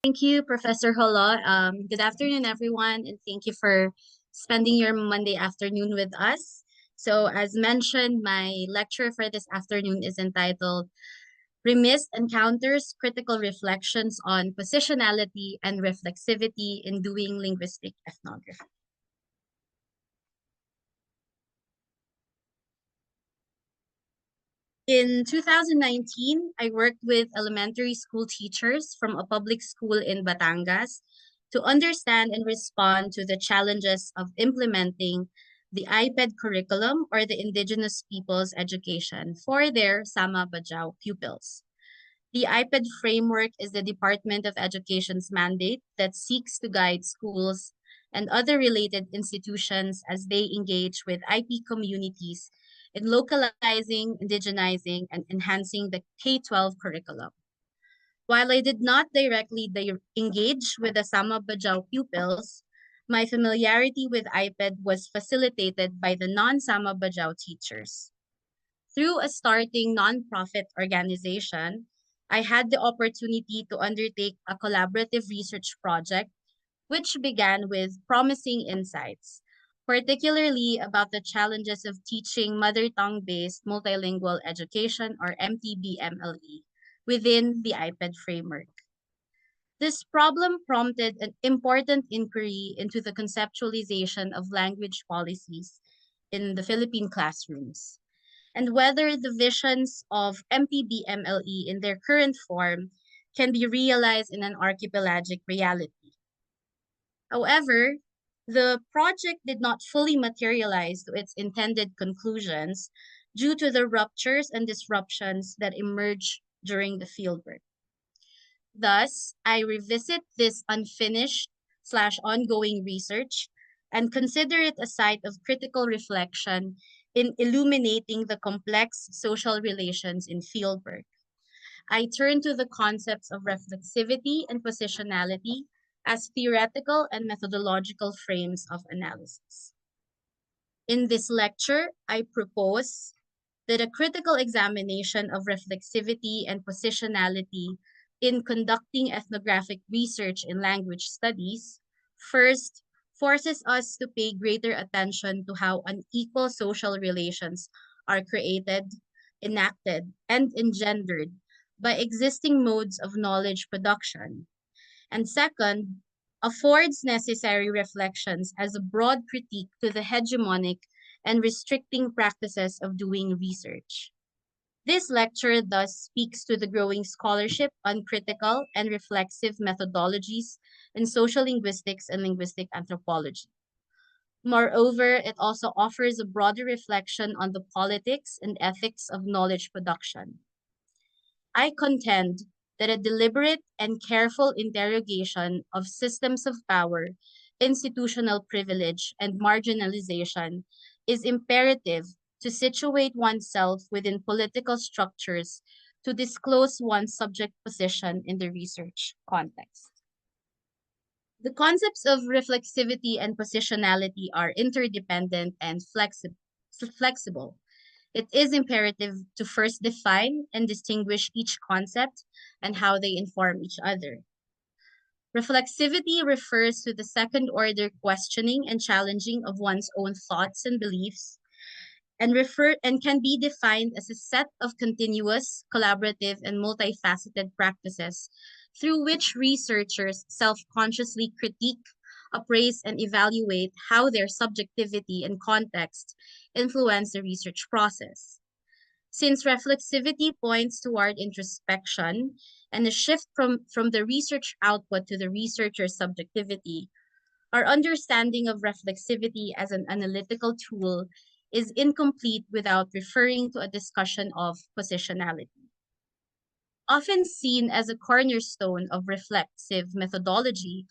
Thank you, Professor Holo. Good afternoon, everyone, and thank you for spending your Monday afternoon with us. So, as mentioned, my lecture for this afternoon is entitled Remissed Encounters Critical Reflections on Positionality and Reflexivity in Doing Linguistic Ethnography. In 2019, I worked with elementary school teachers from a public school in Batangas to understand and respond to the challenges of implementing the IPED curriculum or the Indigenous Peoples Education for their Sama Bajau pupils. The IPED framework is the Department of Education's mandate that seeks to guide schools and other related institutions as they engage with IP communities in localizing, indigenizing, and enhancing the K-12 curriculum. While I did not directly engage with the Sama Bajau pupils, my familiarity with IPED was facilitated by the non-Sama Bajau teachers. Through a starting nonprofit organization, I had the opportunity to undertake a collaborative research project, which began with promising insights, particularly about the challenges of teaching mother tongue-based multilingual education or MTBMLE within the IPED framework. This problem prompted an important inquiry into the conceptualization of language policies in the Philippine classrooms and whether the visions of MTBMLE in their current form can be realized in an archipelagic reality. However, the project did not fully materialize to its intended conclusions due to the ruptures and disruptions that emerged during the fieldwork. Thus, I revisit this unfinished/ongoing research and consider it a site of critical reflection in illuminating the complex social relations in fieldwork. I turn to the concepts of reflexivity and positionality as theoretical and methodological frames of analysis. In this lecture, I propose that a critical examination of reflexivity and positionality in conducting ethnographic research in language studies first forces us to pay greater attention to how unequal social relations are created, enacted, and engendered by existing modes of knowledge production. And second, affords necessary reflections as a broad critique to the hegemonic and restricting practices of doing research. This lecture thus speaks to the growing scholarship on critical and reflexive methodologies in social linguistics and linguistic anthropology. Moreover, it also offers a broader reflection on the politics and ethics of knowledge production. I contend that a deliberate and careful interrogation of systems of power, institutional privilege, and marginalization is imperative to situate oneself within political structures to disclose one's subject position in the research context. The concepts of reflexivity and positionality are interdependent and flexible. It is imperative to first define and distinguish each concept and how they inform each other. Reflexivity refers to the second order questioning and challenging of one's own thoughts and beliefs and can be defined as a set of continuous, collaborative, and multifaceted practices through which researchers self-consciously critique, appraise, and evaluate how their subjectivity and context influence the research process. Since reflexivity points toward introspection and a shift from the research output to the researcher's subjectivity, our understanding of reflexivity as an analytical tool is incomplete without referring to a discussion of positionality. Often seen as a cornerstone of reflexive methodology,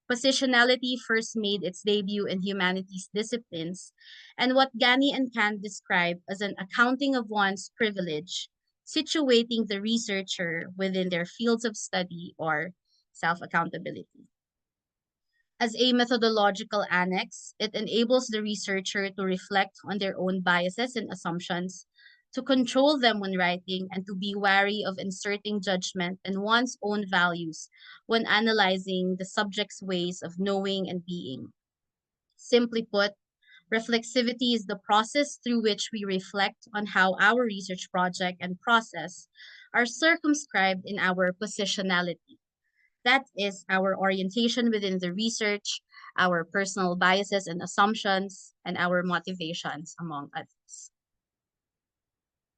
positionality first made its debut in humanities disciplines, and what Gani and Kant describe as an accounting of one's privilege, situating the researcher within their fields of study or self-accountability. As a methodological annex, it enables the researcher to reflect on their own biases and assumptions to control them when writing, and to be wary of inserting judgment and one's own values when analyzing the subject's ways of knowing and being. Simply put, reflexivity is the process through which we reflect on how our research project and process are circumscribed in our positionality. That is our orientation within the research, our personal biases and assumptions, and our motivations, among others.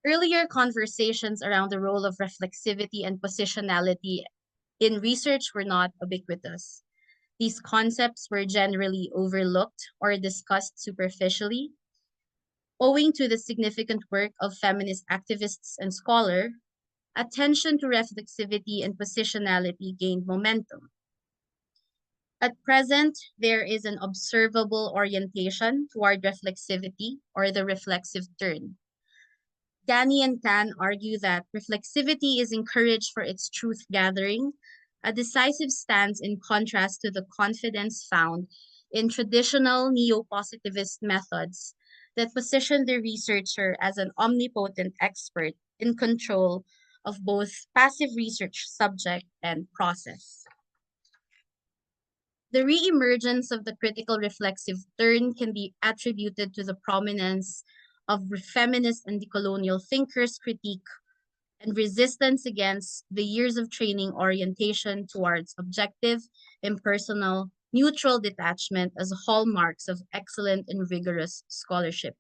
Earlier conversations around the role of reflexivity and positionality in research were not ubiquitous. These concepts were generally overlooked or discussed superficially. Owing to the significant work of feminist activists and scholars, attention to reflexivity and positionality gained momentum. At present, there is an observable orientation toward reflexivity or the reflexive turn. Gani and Tan argue that reflexivity is encouraged for its truth gathering, a decisive stance in contrast to the confidence found in traditional neo-positivist methods that position the researcher as an omnipotent expert in control of both passive research subject and process. The reemergence of the critical reflexive turn can be attributed to the prominence of feminist and decolonial thinkers' critique and resistance against the years of training orientation towards objective, impersonal, neutral detachment as hallmarks of excellent and rigorous scholarship.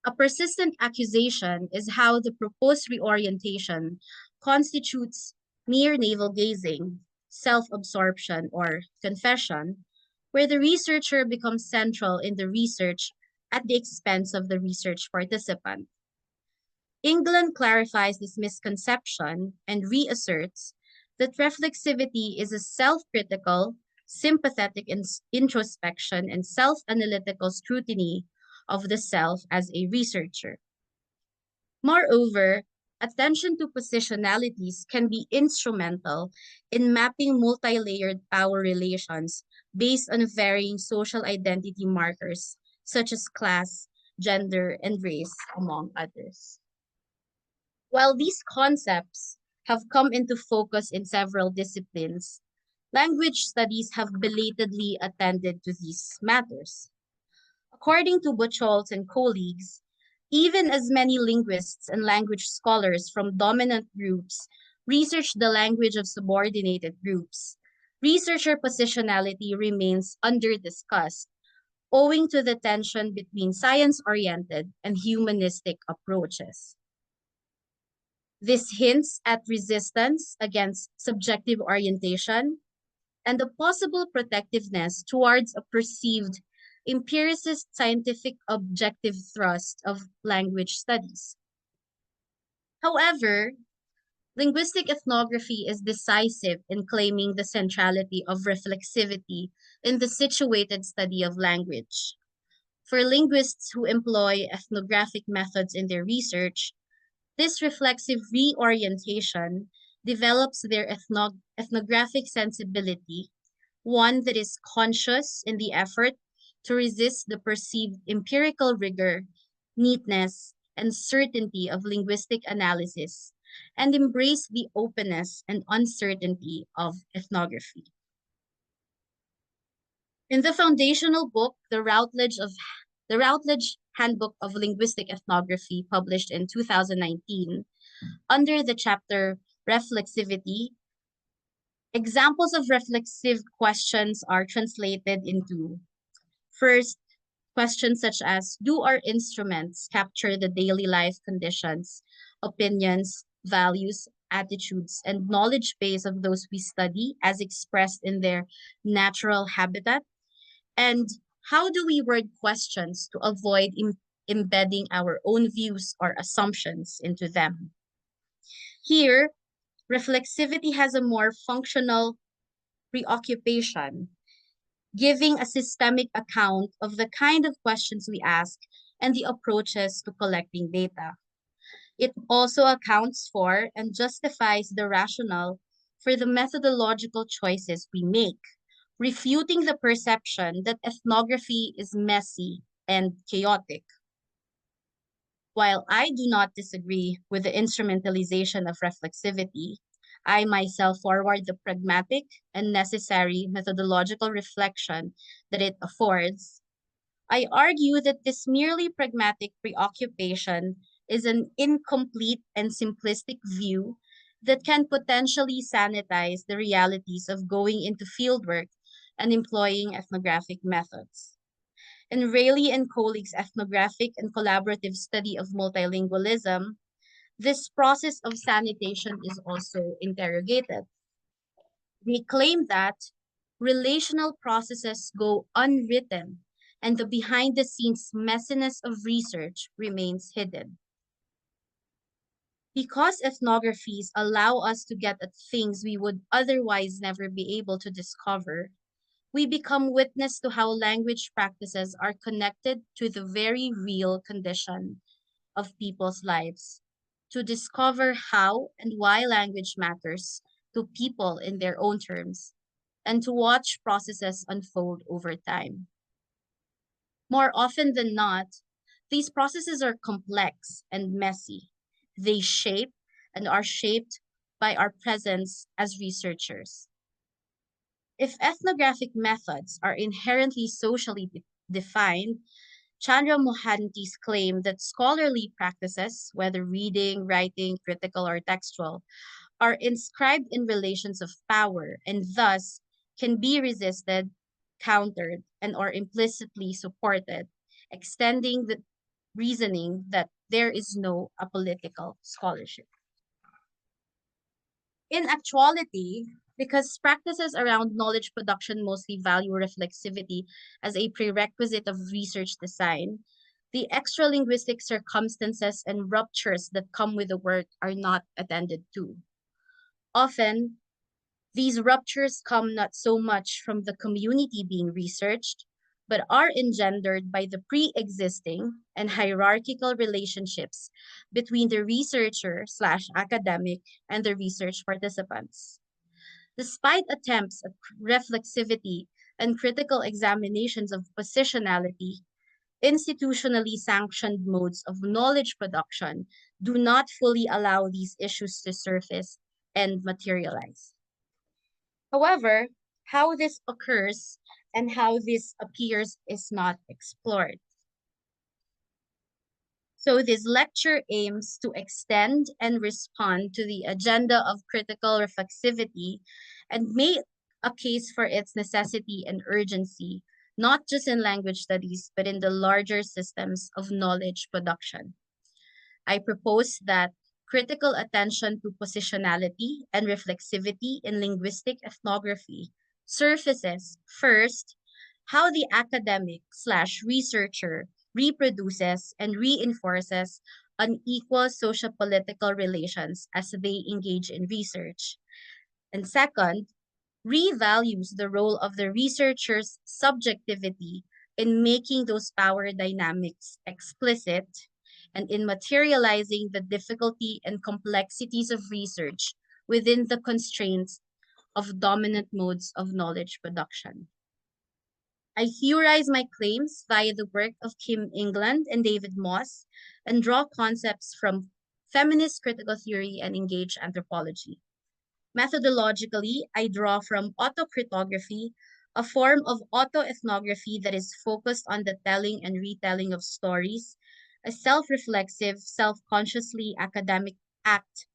A persistent accusation is how the proposed reorientation constitutes mere navel gazing, self-absorption, or confession, where the researcher becomes central in the research at the expense of the research participant. England clarifies this misconception and reasserts that reflexivity is a self-critical, sympathetic introspection and self-analytical scrutiny of the self as a researcher. Moreover, attention to positionalities can be instrumental in mapping multi-layered power relations based on varying social identity markers such as class, gender, and race, among others. While these concepts have come into focus in several disciplines, language studies have belatedly attended to these matters. According to Buchholz and colleagues, even as many linguists and language scholars from dominant groups research the language of subordinated groups, researcher positionality remains under-discussed, owing to the tension between science-oriented and humanistic approaches. This hints at resistance against subjective orientation and the possible protectiveness towards a perceived empiricist scientific objective thrust of language studies. However, linguistic ethnography is decisive in claiming the centrality of reflexivity in the situated study of language. For linguists who employ ethnographic methods in their research, this reflexive reorientation develops their ethnographic sensibility, one that is conscious in the effort to resist the perceived empirical rigor, neatness, and certainty of linguistic analysis, and embrace the openness and uncertainty of ethnography. In the foundational book, the Routledge Handbook of Linguistic Ethnography, published in 2019, under the chapter Reflexivity, examples of reflexive questions are translated into, first, questions such as, do our instruments capture the daily life conditions, opinions, values, attitudes, and knowledge base of those we study as expressed in their natural habitat? And how do we word questions to avoid embedding our own views or assumptions into them? Here, reflexivity has a more functional preoccupation, giving a systemic account of the kind of questions we ask and the approaches to collecting data. It also accounts for and justifies the rationale for the methodological choices we make, refuting the perception that ethnography is messy and chaotic. While I do not disagree with the instrumentalization of reflexivity, I myself forward the pragmatic and necessary methodological reflection that it affords. I argue that this merely pragmatic preoccupation is an incomplete and simplistic view that can potentially sanitize the realities of going into fieldwork and employing ethnographic methods. In Rayleigh and colleagues' ethnographic and collaborative study of multilingualism, this process of sanitation is also interrogated. They claim that relational processes go unwritten and the behind the scenes messiness of research remains hidden. Because ethnographies allow us to get at things we would otherwise never be able to discover, we become witness to how language practices are connected to the very real condition of people's lives, to discover how and why language matters to people in their own terms, and to watch processes unfold over time. More often than not, these processes are complex and messy. They shape and are shaped by our presence as researchers. If ethnographic methods are inherently socially defined, Chandra Mohanty's claim that scholarly practices, whether reading, writing, critical, or textual, are inscribed in relations of power and thus can be resisted, countered, and or implicitly supported, extending the reasoning that there is no apolitical scholarship. In actuality, because practices around knowledge production mostly value reflexivity as a prerequisite of research design, the extra-linguistic circumstances and ruptures that come with the work are not attended to. Often, these ruptures come not so much from the community being researched, but are engendered by the pre-existing and hierarchical relationships between the researcher slash academic and the research participants. Despite attempts at reflexivity and critical examinations of positionality, institutionally sanctioned modes of knowledge production do not fully allow these issues to surface and materialize. However, how this occurs and how this appears is not explored. So this lecture aims to extend and respond to the agenda of critical reflexivity and make a case for its necessity and urgency, not just in language studies, but in the larger systems of knowledge production. I propose that critical attention to positionality and reflexivity in linguistic ethnography surfaces first how the academic slash researcher reproduces and reinforces unequal socio-political relations as they engage in research. And second, revalues the role of the researcher's subjectivity in making those power dynamics explicit and in materializing the difficulty and complexities of research within the constraints of dominant modes of knowledge production. I theorize my claims via the work of Kim England and David Moss and draw concepts from feminist critical theory and engaged anthropology. Methodologically, I draw from autocritography, a form of autoethnography that is focused on the telling and retelling of stories, a self-reflexive, self-consciously academic act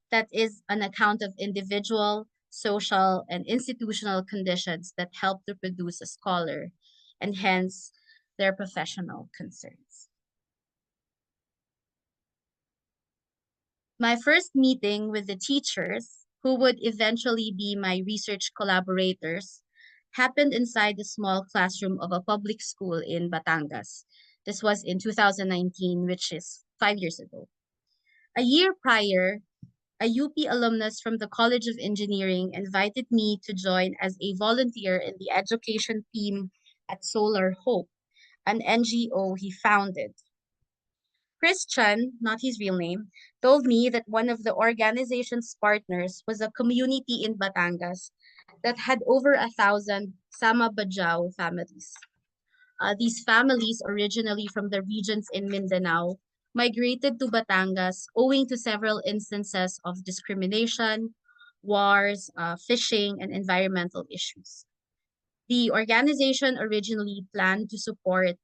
that is an account of individual, social, and institutional conditions that help to produce a scholar, and hence their professional concerns. My first meeting with the teachers, who would eventually be my research collaborators, happened inside the small classroom of a public school in Batangas. This was in 2019, which is 5 years ago. A year prior, a UP alumnus from the College of Engineering invited me to join as a volunteer in the education team at Solar Hope, an NGO he founded. Christian, not his real name, told me that one of the organization's partners was a community in Batangas that had over 1,000 Sama Bajau families. These families, originally from the regions in Mindanao, migrated to Batangas owing to several instances of discrimination, wars, fishing, and environmental issues. The organization originally planned to support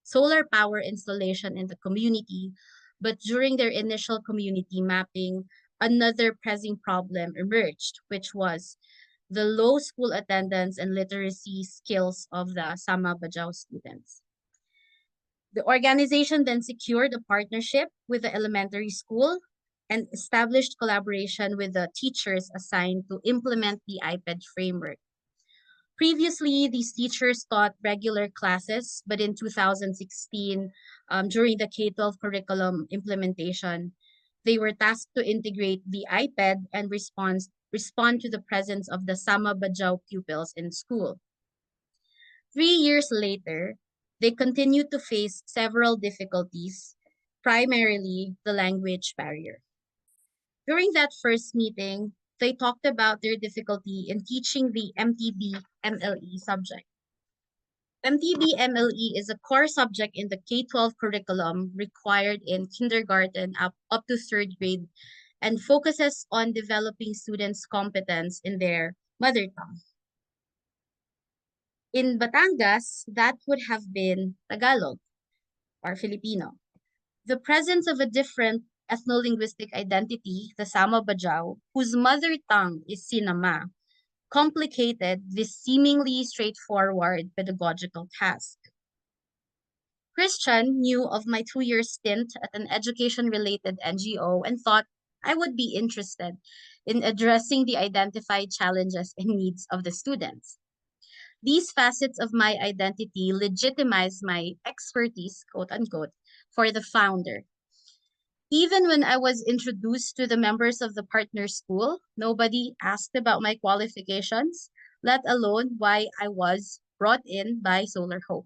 solar power installation in the community, but during their initial community mapping, another pressing problem emerged, which was the low school attendance and literacy skills of the Sama Bajau students. The organization then secured a partnership with the elementary school and established collaboration with the teachers assigned to implement the IPED framework. Previously, these teachers taught regular classes, but in 2016, during the K-12 curriculum implementation, they were tasked to integrate the iPad and respond to the presence of the Sama Bajau pupils in school. 3 years later, they continued to face several difficulties, primarily the language barrier. During that first meeting, they talked about their difficulty in teaching the MTB MLE subject. MTB MLE is a core subject in the K-12 curriculum required in kindergarten up to third grade and focuses on developing students' competence in their mother tongue. In Batangas, that would have been Tagalog or Filipino. The presence of a different ethno-linguistic identity, the Sama Bajau, whose mother tongue is Sinama, complicated this seemingly straightforward pedagogical task. Christian knew of my 2-year stint at an education-related NGO and thought I would be interested in addressing the identified challenges and needs of the students. These facets of my identity legitimize my expertise, quote unquote, for the founder. Even when I was introduced to the members of the partner school, nobody asked about my qualifications, let alone why I was brought in by Solar Hope.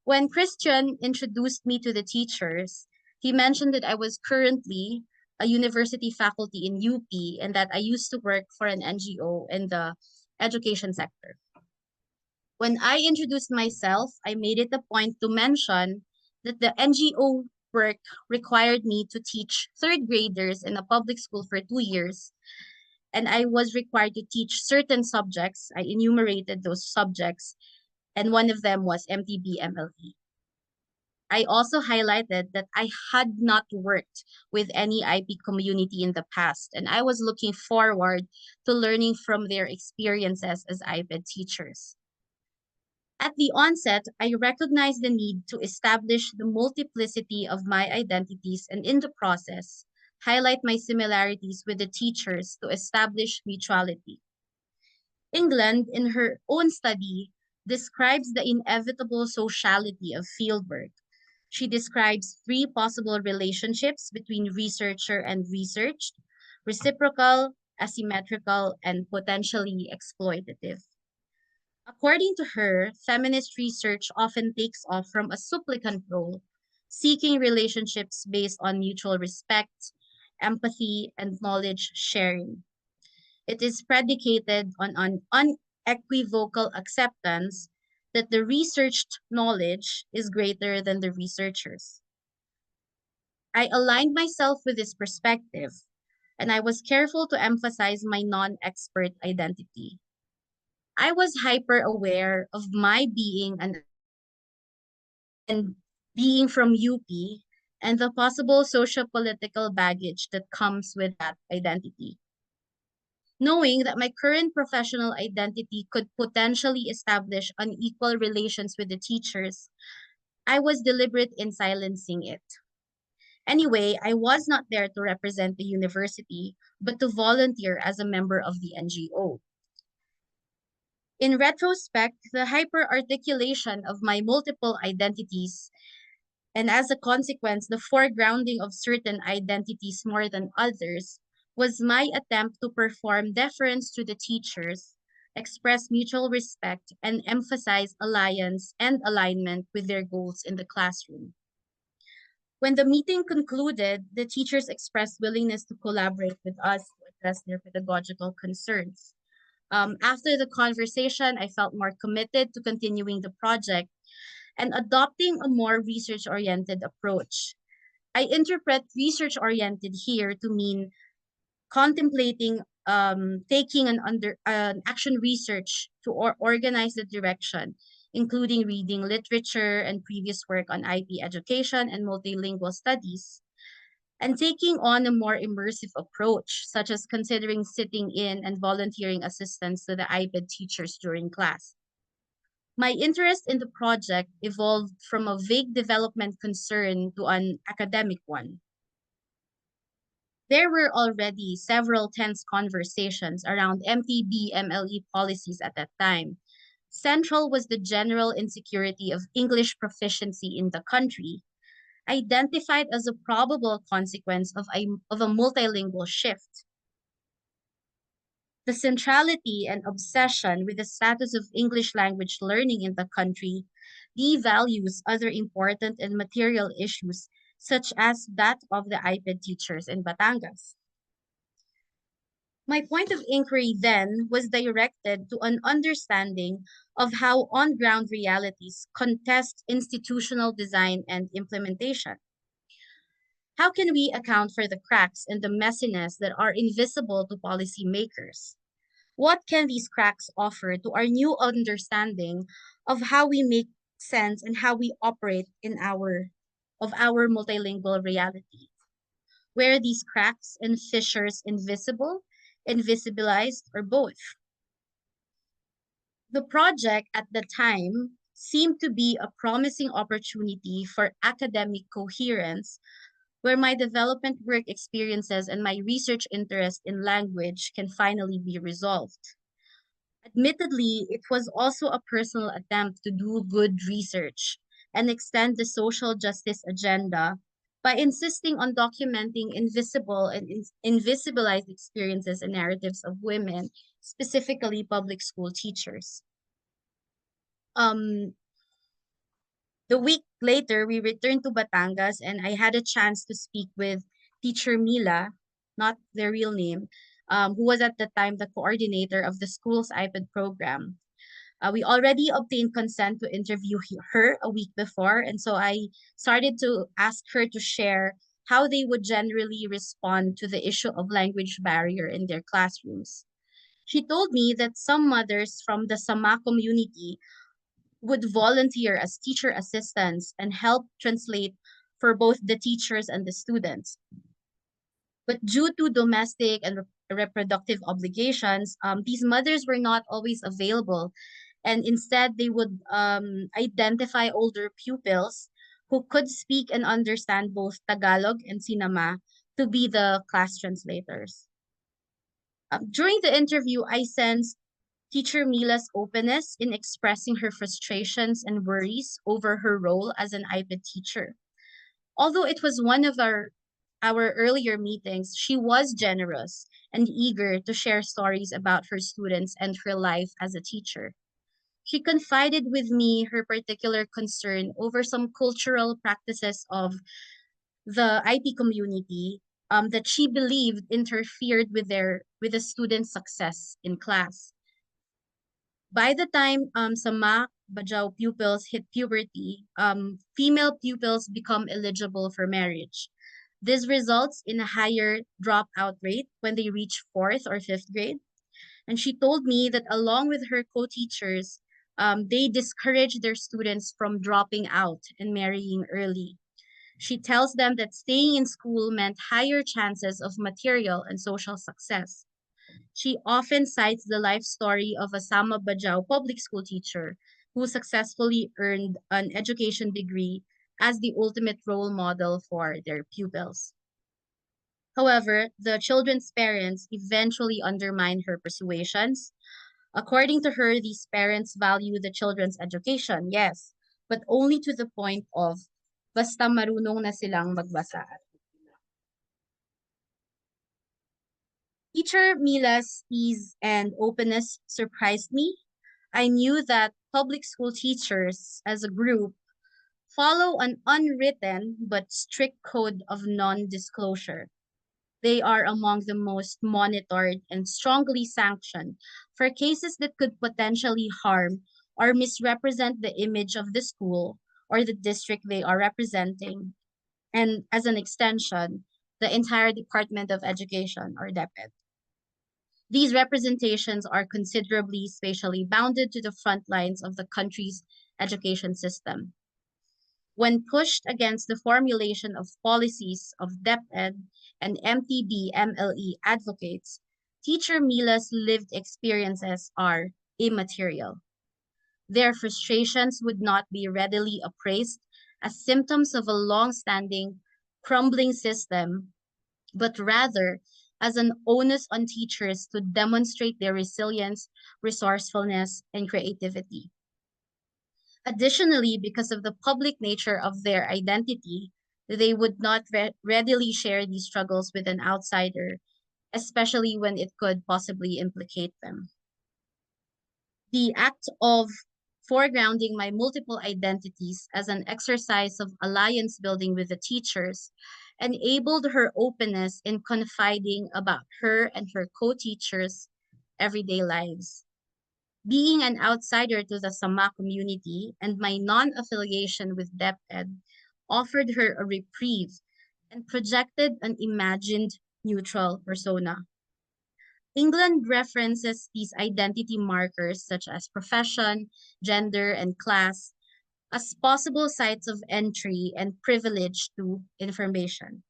When Christian introduced me to the teachers, he mentioned that I was currently a university faculty in UP and that I used to work for an NGO in the education sector. When I introduced myself, I made it a point to mention that the NGO work required me to teach third graders in a public school for 2 years, and I was required to teach certain subjects. I enumerated those subjects, and one of them was MTB MLE. I also highlighted that I had not worked with any IP community in the past, and I was looking forward to learning from their experiences as IPED teachers. At the onset, I recognized the need to establish the multiplicity of my identities and in the process, highlight my similarities with the teachers to establish mutuality. England, in her own study, describes the inevitable sociality of fieldwork. She describes three possible relationships between researcher and researched: reciprocal, asymmetrical, and potentially exploitative. According to her, feminist research often takes off from a supplicant role, seeking relationships based on mutual respect, empathy, and knowledge sharing. It is predicated on an unequivocal acceptance that the researched knowledge is greater than the researchers. I aligned myself with this perspective, and I was careful to emphasize my non-expert identity. I was hyper aware of my being and being from UP and the possible socio-political baggage that comes with that identity. Knowing that my current professional identity could potentially establish unequal relations with the teachers, I was deliberate in silencing it. Anyway, I was not there to represent the university, but to volunteer as a member of the NGO. In retrospect, the hyper-articulation of my multiple identities, and as a consequence, the foregrounding of certain identities more than others, was my attempt to perform deference to the teachers, express mutual respect, and emphasize alliance and alignment with their goals in the classroom. When the meeting concluded, the teachers expressed willingness to collaborate with us to address their pedagogical concerns. After the conversation, I felt more committed to continuing the project and adopting a more research-oriented approach. I interpret research-oriented here to mean contemplating taking an action research to organize the direction, including reading literature and previous work on IP education and multilingual studies, and taking on a more immersive approach, such as considering sitting in and volunteering assistance to the iPad teachers during class. My interest in the project evolved from a vague development concern to an academic one. There were already several tense conversations around MTB MLE policies at that time. Central was the general insecurity of English proficiency in the country, identified as a probable consequence of a multilingual shift. The centrality and obsession with the status of English language learning in the country devalues other important and material issues, such as that of the iPad teachers in Batangas. My point of inquiry then was directed to an understanding of how on ground realities contest institutional design and implementation. How can we account for the cracks and the messiness that are invisible to policymakers? What can these cracks offer to our new understanding of how we make sense and how we operate in our multilingual reality? Were these cracks and fissures invisible, invisibilized, or both? The project at the time seemed to be a promising opportunity for academic coherence where my development work experiences and my research interest in language can finally be resolved. Admittedly, it was also a personal attempt to do good research and extend the social justice agenda by insisting on documenting invisible and invisibilized experiences and narratives of women, specifically public school teachers. Um, the week later, we returned to Batangas and I had a chance to speak with teacher Mila, not their real name, who was at the time the coordinator of the school's iPad program. We already obtained consent to interview her a week before, and so I started to ask her to share how they would generally respond to the issue of language barrier in their classrooms. She told me that some mothers from the Sama community would volunteer as teacher assistants and help translate for both the teachers and the students. But due to domestic and reproductive obligations, these mothers were not always available. And instead, they would identify older pupils who could speak and understand both Tagalog and Sinama to be the class translators. During the interview, I sensed teacher Mila's openness in expressing her frustrations and worries over her role as an iPad teacher. Although it was one of our earlier meetings, she was generous and eager to share stories about her students and her life as a teacher. She confided with me her particular concern over some cultural practices of the IP community that she believed interfered with the students' success in class. By the time Sama Bajau pupils hit puberty, female pupils become eligible for marriage. This results in a higher dropout rate when they reach fourth or fifth grade. And she told me that along with her co-teachers, they discourage their students from dropping out and marrying early. She tells them that staying in school meant higher chances of material and social success. She often cites the life story of a Sama Bajau public school teacher who successfully earned an education degree as the ultimate role model for their pupils. However, the children's parents eventually undermine her persuasions. According to her, these parents value the children's education, yes, but only to the point of basta marunong na silang magbasa. Teacher Mila's ease and openness surprised me. I knew that public school teachers as a group follow an unwritten but strict code of non-disclosure. They are among the most monitored and strongly sanctioned for cases that could potentially harm or misrepresent the image of the school or the district they are representing. and as an extension, the entire Department of Education, or DepEd. These representations are considerably spatially bounded to the front lines of the country's education system. When pushed against the formulation of policies of DepEd and MTB MLE advocates, teacher Mila's lived experiences are immaterial. Their frustrations would not be readily appraised as symptoms of a long-standing, crumbling system, but rather as an onus on teachers to demonstrate their resilience, resourcefulness, and creativity. Additionally, because of the public nature of their identity, they would not readily share these struggles with an outsider, especially when it could possibly implicate them. The act of foregrounding my multiple identities as an exercise of alliance building with the teachers enabled her openness in confiding about her and her co-teachers' everyday lives. Being an outsider to the Sama community and my non-affiliation with DepEd offered her a reprieve and projected an imagined neutral persona. England references these identity markers such as profession, gender, and class as possible sites of entry and privilege to information.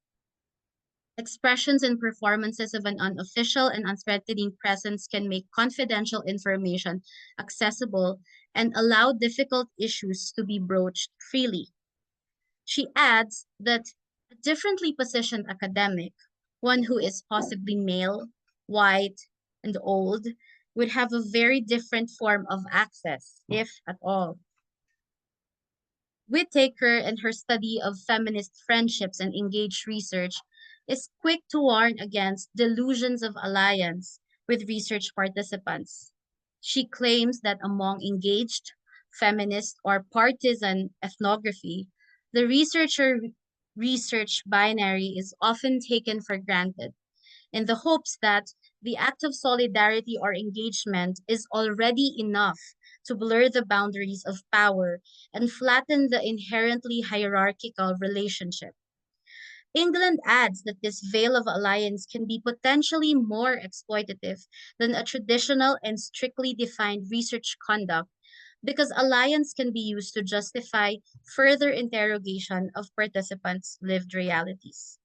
Expressions and performances of an unofficial and unthreatening presence can make confidential information accessible and allow difficult issues to be broached freely. She adds that a differently positioned academic, one who is possibly male, white, and old, would have a very different form of access, if at all. Whittaker, in her study of feminist friendships and engaged research, is quick to warn against delusions of alliance with research participants. She claims that among engaged, feminist, or partisan ethnography, the researcher research binary is often taken for granted in the hopes that the act of solidarity or engagement is already enough to blur the boundaries of power and flatten the inherently hierarchical relationship. England adds that this veil of alliance can be potentially more exploitative than a traditional and strictly defined research conduct because alliance can be used to justify further interrogation of participants' lived realities.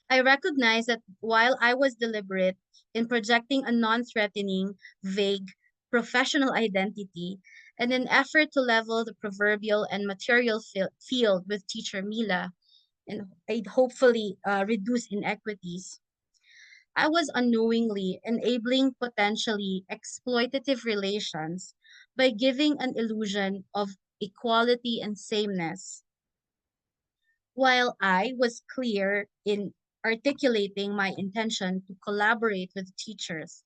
I recognize that while I was deliberate in projecting a non-threatening, vague, professional identity in an effort to level the proverbial and material field with teacher Mila and I'd hopefully reduce inequities, I was unknowingly enabling potentially exploitative relations by giving an illusion of equality and sameness while I was clear in articulating my intention to collaborate with teachers,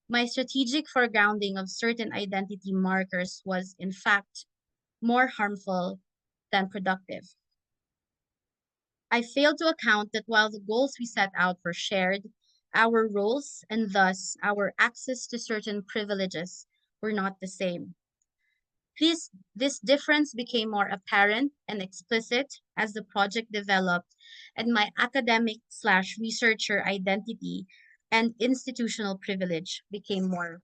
my strategic foregrounding of certain identity markers was, in fact, more harmful than productive. I failed to account that while the goals we set out were shared, our roles and thus our access to certain privileges were not the same. This difference became more apparent and explicit as the project developed and my academic slash researcher identity and institutional privilege became more.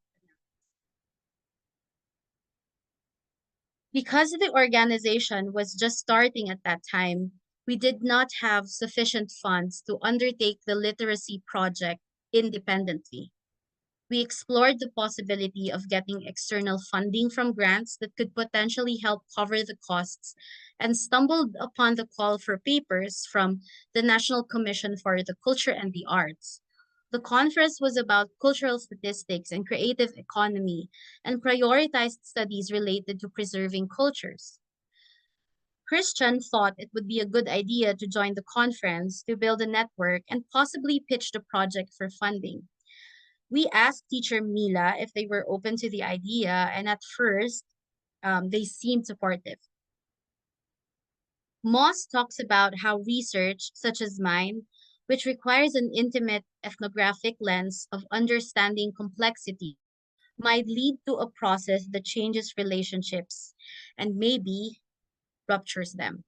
Because the organization was just starting at that time, we did not have sufficient funds to undertake the literacy project independently. We explored the possibility of getting external funding from grants that could potentially help cover the costs and stumbled upon the call for papers from the National Commission for the Culture and the Arts. The conference was about cultural statistics and creative economy and prioritized studies related to preserving cultures. Christian thought it would be a good idea to join the conference to build a network and possibly pitch the project for funding. We asked teacher Mila if they were open to the idea, and at first, they seemed supportive. Moss talks about how research, such as mine, which requires an intimate ethnographic lens of understanding complexity, might lead to a process that changes relationships and maybe ruptures them.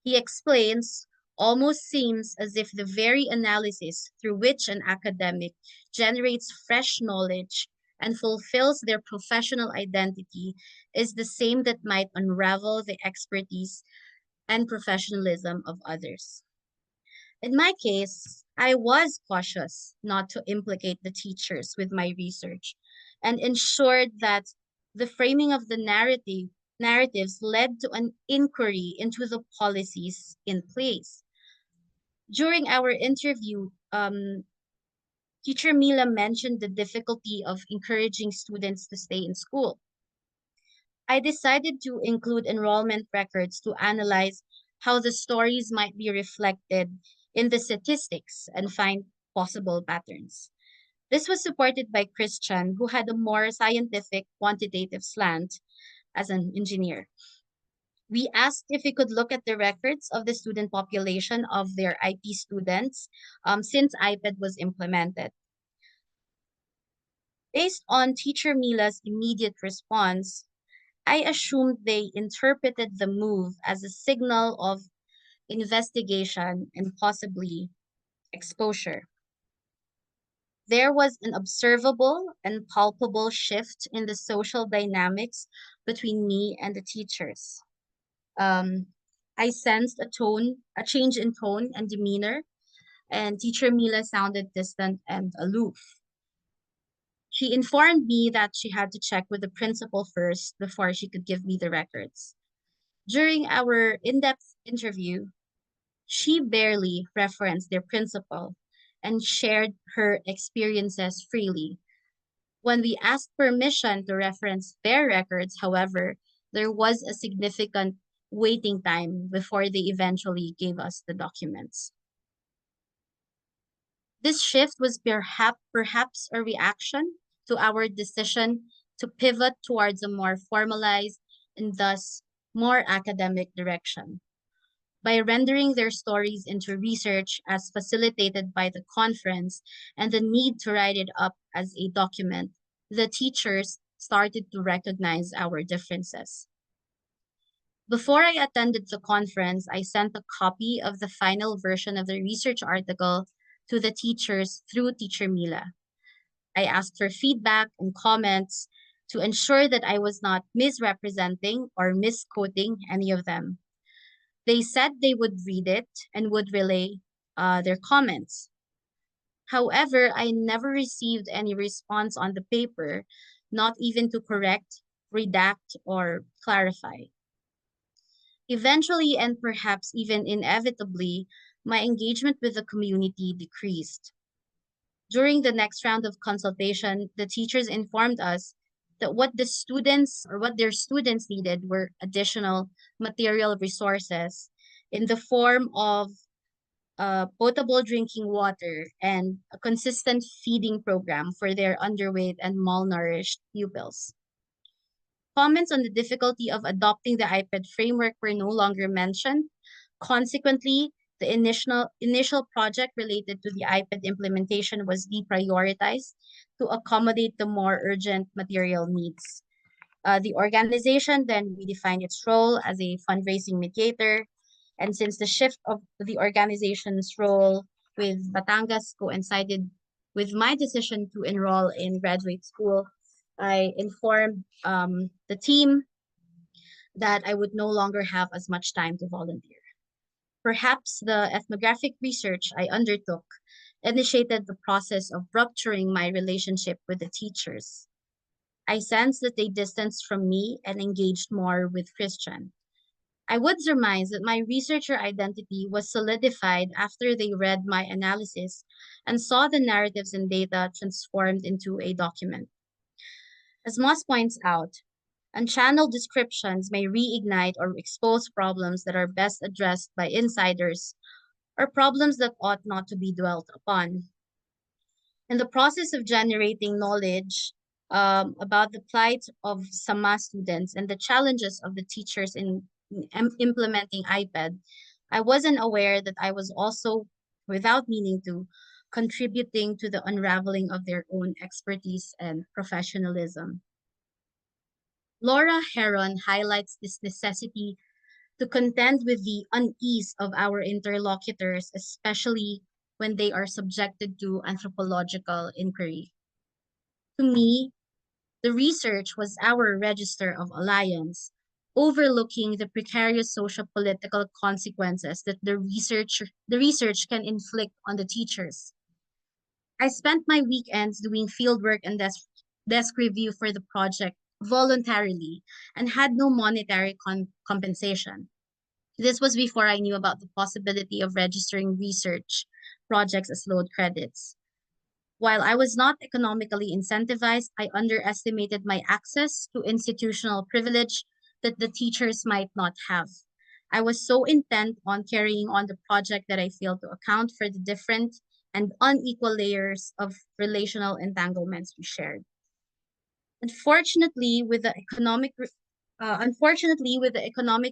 He explains, almost seems as if the very analysis through which an academic generates fresh knowledge and fulfills their professional identity is the same that might unravel the expertise and professionalism of others. In my case, I was cautious not to implicate the teachers with my research and ensured that the framing of the narratives led to an inquiry into the policies in place. During our interview, teacher Mila mentioned the difficulty of encouraging students to stay in school. I decided to include enrollment records to analyze how the stories might be reflected in the statistics and find possible patterns. This was supported by Christian, who had a more scientific, quantitative slant as an engineer. We asked if we could look at the records of the student population of their IP students since iPad was implemented. Based on teacher Mila's immediate response, I assumed they interpreted the move as a signal of investigation and possibly exposure. There was an observable and palpable shift in the social dynamics between me and the teachers. Um, I sensed a change in tone and demeanor, and teacher Mila sounded distant and aloof. She informed me that she had to check with the principal first before she could give me the records. During our in depth interview, she barely referenced their principal and shared her experiences freely. When we asked permission to reference their records, however, there was a significant waiting time before they eventually gave us the documents. This shift was perhaps a reaction to our decision to pivot towards a more formalized and thus more academic direction. By rendering their stories into research as facilitated by the conference and the need to write it up as a document, the teachers started to recognize our differences. Before I attended the conference, I sent a copy of the final version of the research article to the teachers through Teacher Mila. I asked for feedback and comments to ensure that I was not misrepresenting or misquoting any of them. They said they would read it and would relay their comments. However, I never received any response on the paper, not even to correct, redact, or clarify. Eventually, and perhaps even inevitably, my engagement with the community decreased. During the next round of consultation, the teachers informed us that what their students needed were additional material resources in the form of potable drinking water and a consistent feeding program for their underweight and malnourished pupils. Comments on the difficulty of adopting the iPad framework were no longer mentioned. Consequently, the initial project related to the iPad implementation was deprioritized to accommodate the more urgent material needs. The organization then redefined its role as a fundraising mediator, and since the shift of the organization's role with Batangas coincided with my decision to enroll in graduate school, I informed the team that I would no longer have as much time to volunteer. Perhaps the ethnographic research I undertook initiated the process of rupturing my relationship with the teachers. I sensed that they distanced from me and engaged more with Christian. I would surmise that my researcher identity was solidified after they read my analysis and saw the narratives and data transformed into a document. As Moss points out, unchanneled descriptions may reignite or expose problems that are best addressed by insiders or problems that ought not to be dwelt upon. In the process of generating knowledge about the plight of Sama students and the challenges of the teachers in implementing iPad, I wasn't aware that I was also, without meaning to, contributing to the unraveling of their own expertise and professionalism. Laura Heron highlights this necessity to contend with the unease of our interlocutors, especially when they are subjected to anthropological inquiry. To me, the research was our register of alliance, overlooking the precarious social political consequences that the research can inflict on the teachers. I spent my weekends doing fieldwork and desk review for the project voluntarily and had no monetary compensation. This was before I knew about the possibility of registering research projects as load credits. While I was not economically incentivized, I underestimated my access to institutional privilege that the teachers might not have. I was so intent on carrying on the project that I failed to account for the different and unequal layers of relational entanglements we shared. Unfortunately, with the economic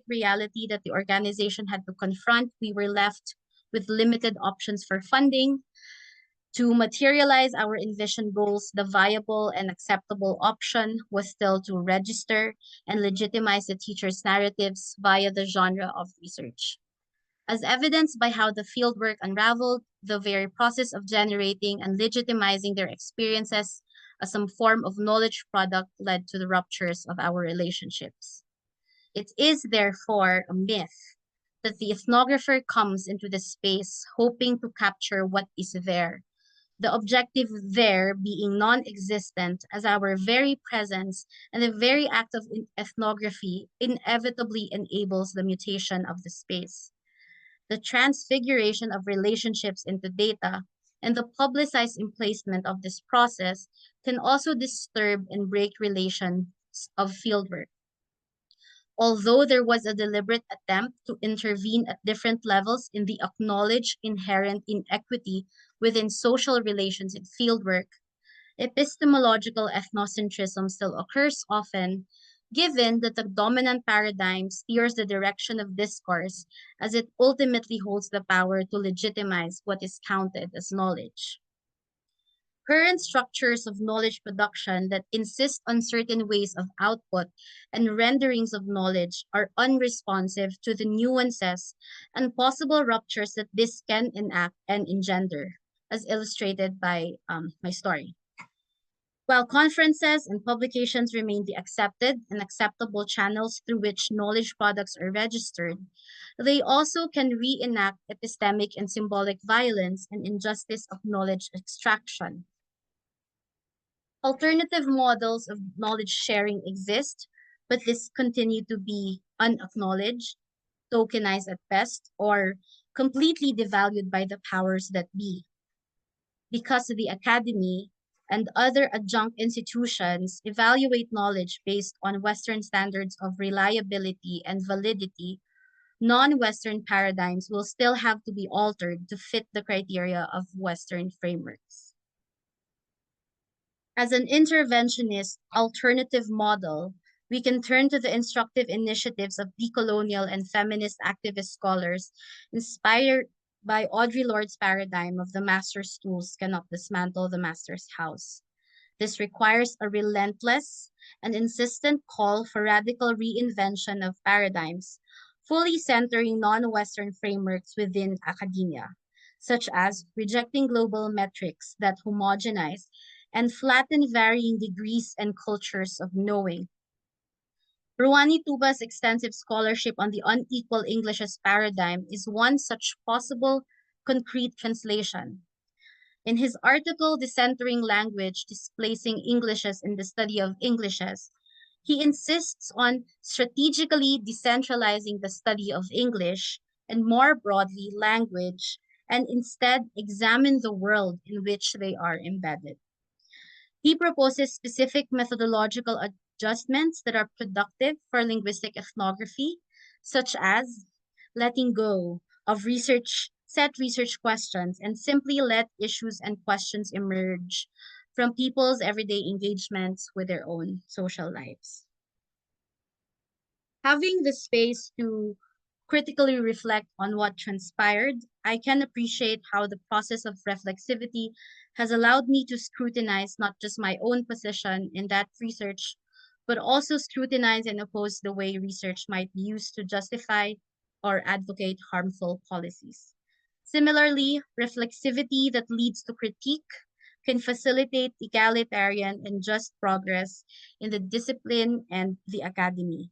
reality that the organization had to confront, we were left with limited options for funding. To materialize our envisioned goals, the viable and acceptable option was still to register and legitimize the teacher's narratives via the genre of research. As evidenced by how the fieldwork unraveled, the very process of generating and legitimizing their experiences as some form of knowledge product led to the ruptures of our relationships. It is therefore a myth that the ethnographer comes into the space hoping to capture what is there, the objective there being non existent, as our very presence and the very act of ethnography inevitably enables the mutation of the space. The transfiguration of relationships into data and the publicized emplacement of this process can also disturb and break relations of fieldwork. Although there was a deliberate attempt to intervene at different levels in the acknowledged inherent inequity within social relations in fieldwork, epistemological ethnocentrism still occurs often, given that the dominant paradigm steers the direction of discourse as it ultimately holds the power to legitimize what is counted as knowledge. Current structures of knowledge production that insist on certain ways of output and renderings of knowledge are unresponsive to the nuances and possible ruptures that this can enact and engender, as illustrated by my story. While conferences and publications remain the accepted and acceptable channels through which knowledge products are registered, they also can reenact epistemic and symbolic violence and injustice of knowledge extraction. Alternative models of knowledge sharing exist, but this continue to be unacknowledged, tokenized at best, or completely devalued by the powers that be. Because the academy and other adjunct institutions evaluate knowledge based on Western standards of reliability and validity, non-Western paradigms will still have to be altered to fit the criteria of Western frameworks. As an interventionist alternative model, we can turn to the instructive initiatives of decolonial and feminist activist scholars inspired by Audre Lorde's paradigm of the master's tools cannot dismantle the master's house. This requires a relentless and insistent call for radical reinvention of paradigms, fully centering non-Western frameworks within academia, such as rejecting global metrics that homogenize and flatten varying degrees and cultures of knowing. Ruani Tuba's extensive scholarship on the unequal Englishes paradigm is one such possible concrete translation. In his article, Decentering Language, Displacing Englishes in the Study of Englishes, he insists on strategically decentralizing the study of English and more broadly language, and instead examine the world in which they are embedded. He proposes specific methodological adjustments that are productive for linguistic ethnography, such as letting go of set research questions and simply let issues and questions emerge from people's everyday engagements with their own social lives. Having the space to critically reflect on what transpired, I can appreciate how the process of reflexivity has allowed me to scrutinize not just my own position in that research, but also scrutinize and oppose the way research might be used to justify or advocate harmful policies. Similarly, reflexivity that leads to critique can facilitate egalitarian and just progress in the discipline and the academy.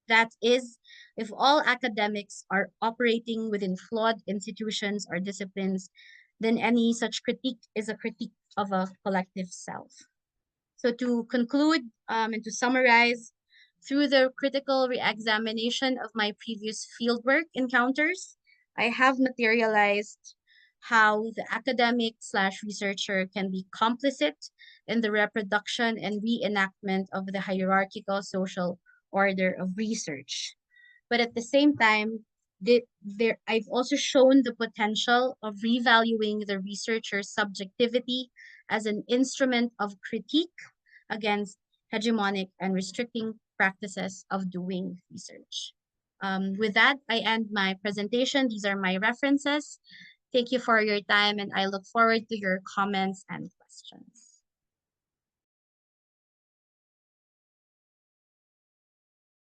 That is, if all academics are operating within flawed institutions or disciplines, then any such critique is a critique of a collective self. So to conclude and to summarize, through the critical re-examination of my previous fieldwork encounters, I have materialized how the academic slash researcher can be complicit in the reproduction and reenactment of the hierarchical social order of research. But at the same time, I've also shown the potential of revaluing the researcher's subjectivity as an instrument of critique against hegemonic and restricting practices of doing research. With that, I end my presentation. These are my references. Thank you for your time, and I look forward to your comments and questions.